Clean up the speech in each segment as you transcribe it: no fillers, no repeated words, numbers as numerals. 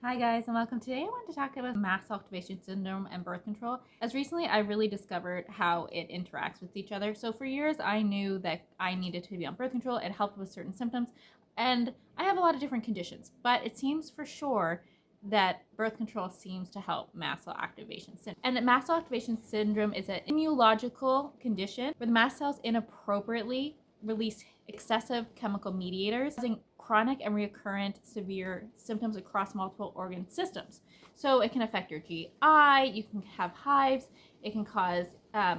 Hi guys and welcome. Today I want to talk about mast activation syndrome and birth control. As recently I really discovered how it interacts with each other. So for years I knew that I needed to be on birth control. It helped with certain symptoms and I have a lot of different conditions, but it seems for sure that birth control seems to help mast cell activation syndrome. And mast cell activation syndrome is an immunological condition where the mast cells inappropriately release excessive chemical mediators, causing chronic and recurrent severe symptoms across multiple organ systems. So it can affect your GI, you can have hives, it can cause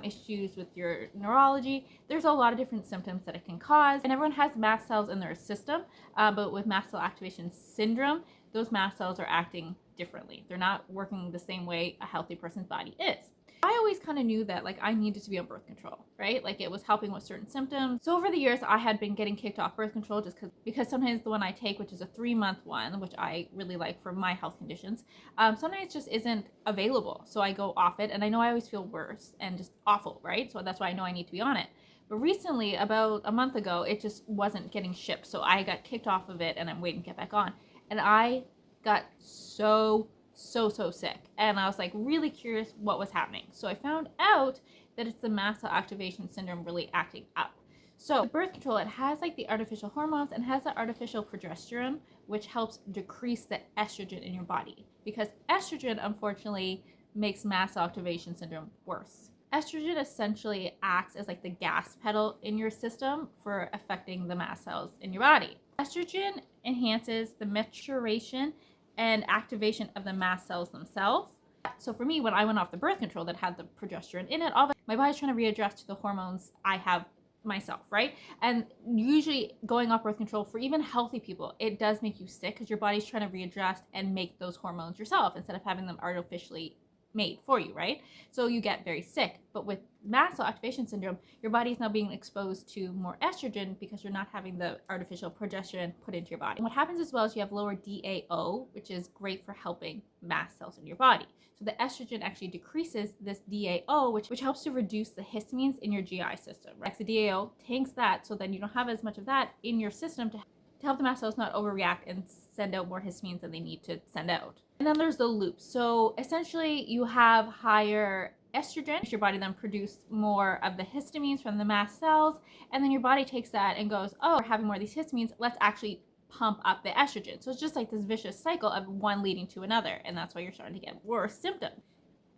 issues with your neurology. There's a lot of different symptoms that it can cause, and everyone has mast cells in their system, but with mast cell activation syndrome, those mast cells are acting differently. They're not working the same way a healthy person's body is. I always kind of knew that I needed to be on birth control, right? It was helping with certain symptoms. So over the years I had been getting kicked off birth control just because sometimes the one I take, which is a 3-month one, which I really like for my health conditions, sometimes just isn't available. So I go off it and I know I always feel worse and just awful, right? So that's why I know I need to be on it. But recently, about a month ago, it just wasn't getting shipped. So I got kicked off of it and I'm waiting to get back on. And I got so sick, and I was really curious what was happening. So I found out that it's the mast cell activation syndrome really acting up. So birth control, it has the artificial hormones and has the artificial progesterone, which helps decrease the estrogen in your body, because estrogen unfortunately makes mast cell activation syndrome worse. Estrogen essentially acts as the gas pedal in your system for affecting the mast cells in your body. Estrogen enhances the maturation and activation of the mast cells themselves. So for me, when I went off the birth control that had the progesterone in it, my body's trying to readjust to the hormones I have myself, right? And usually going off birth control for even healthy people, it does make you sick because your body's trying to readjust and make those hormones yourself instead of having them artificially made for you, right? So you get very sick. But with mast cell activation syndrome, your body is now being exposed to more estrogen because you're not having the artificial progesterone put into your body. And what happens as well is you have lower DAO, which is great for helping mast cells in your body. So the estrogen actually decreases this DAO, which helps to reduce the histamines in your GI system, right? The DAO tanks that, so then you don't have as much of that in your system to help the mast cells not overreact and send out more histamines than they need to send out. And then there's the loop. So essentially you have higher estrogen. Your body then produces more of the histamines from the mast cells, and then your body takes that and goes, oh, we're having more of these histamines, let's actually pump up the estrogen. So it's just this vicious cycle of one leading to another, and that's why you're starting to get worse symptoms.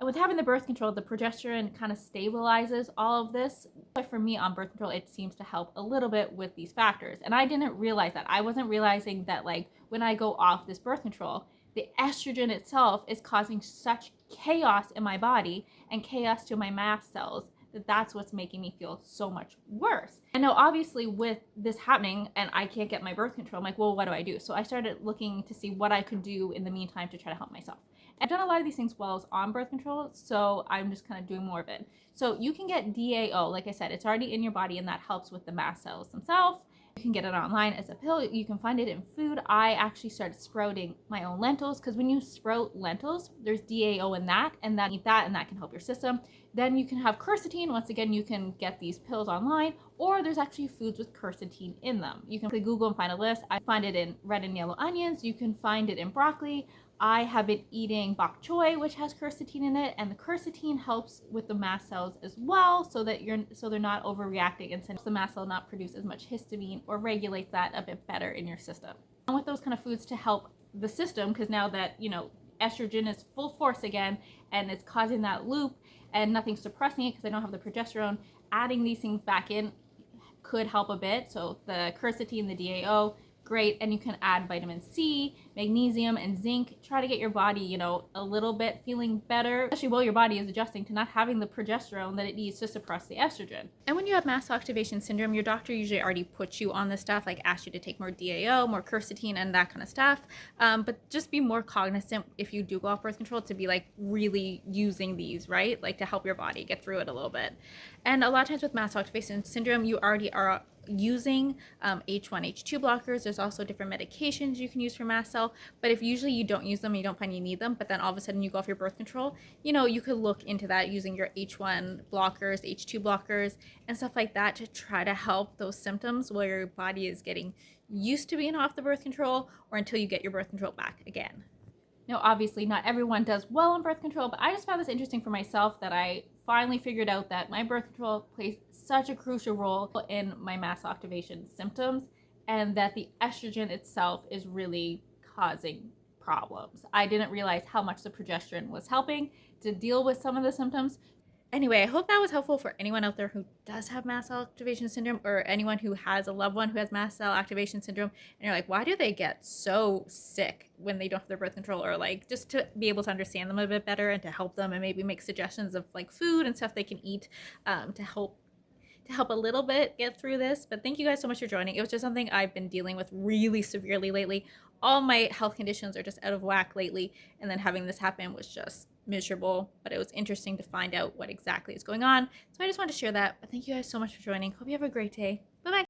And with having the birth control, the progesterone kind of stabilizes all of this. But for me on birth control, it seems to help a little bit with these factors. And I didn't realize that. I wasn't realizing that when I go off this birth control, the estrogen itself is causing such chaos in my body and chaos to my mast cells that's what's making me feel so much worse. And now obviously with this happening and I can't get my birth control, I'm like, well, what do I do? So I started looking to see what I could do in the meantime to try to help myself. I've done a lot of these things while I was on birth control, so I'm just kind of doing more of it. So you can get DAO, like I said, it's already in your body and that helps with the mast cells themselves. You can get it online as a pill. You can find it in food. I actually started sprouting my own lentils because when you sprout lentils, there's DAO in that, and then eat that, and that can help your system. Then you can have quercetin. Once again, you can get these pills online, or there's actually foods with quercetin in them. You can Google and find a list. I find it in red and yellow onions. You can find it in broccoli. I have been eating bok choy, which has quercetin in it, and the quercetin helps with the mast cells as well, so that they're not overreacting and sends the mast cell not produce as much histamine or regulate that a bit better in your system. And with those kind of foods to help the system, because now that estrogen is full force again and it's causing that loop and nothing's suppressing it because I don't have the progesterone, adding these things back in could help a bit. So the quercetin, the DAO, great. And you can add vitamin C, magnesium, and zinc. Try to get your body, a little bit feeling better, especially while your body is adjusting to not having the progesterone that it needs to suppress the estrogen. And when you have mast cell activation syndrome, your doctor usually already puts you on this stuff, asks you to take more DAO, more quercetin, and that kind of stuff. But just be more cognizant if you do go off birth control to be really using these, right? To help your body get through it a little bit. And a lot of times with mast cell activation syndrome, you already are using H1, H2 blockers. There's also different medications you can use for mast cell, but if usually you don't use them, you don't find you need them, but then all of a sudden you go off your birth control, you could look into that using your H1 blockers, H2 blockers, and stuff like that to try to help those symptoms while your body is getting used to being off the birth control or until you get your birth control back again. Now, obviously, not everyone does well on birth control, but I just found this interesting for myself that I finally figured out that my birth control plays such a crucial role in my mast activation symptoms, and that the estrogen itself is really causing problems. I didn't realize how much the progesterone was helping to deal with some of the symptoms. Anyway, I hope that was helpful for anyone out there who does have mast cell activation syndrome, or anyone who has a loved one who has mast cell activation syndrome. And you're like, why do they get so sick when they don't have their birth control? Or like, just to be able to understand them a bit better and to help them and maybe make suggestions of like food and stuff they can eat to help a little bit get through this. But thank you guys so much for joining. It was just something I've been dealing with really severely lately. All my health conditions are just out of whack lately, and then having this happen was just miserable, but it was interesting to find out what exactly is going on. So I just wanted to share that. But thank you guys so much for joining. Hope you have a great day. Bye bye.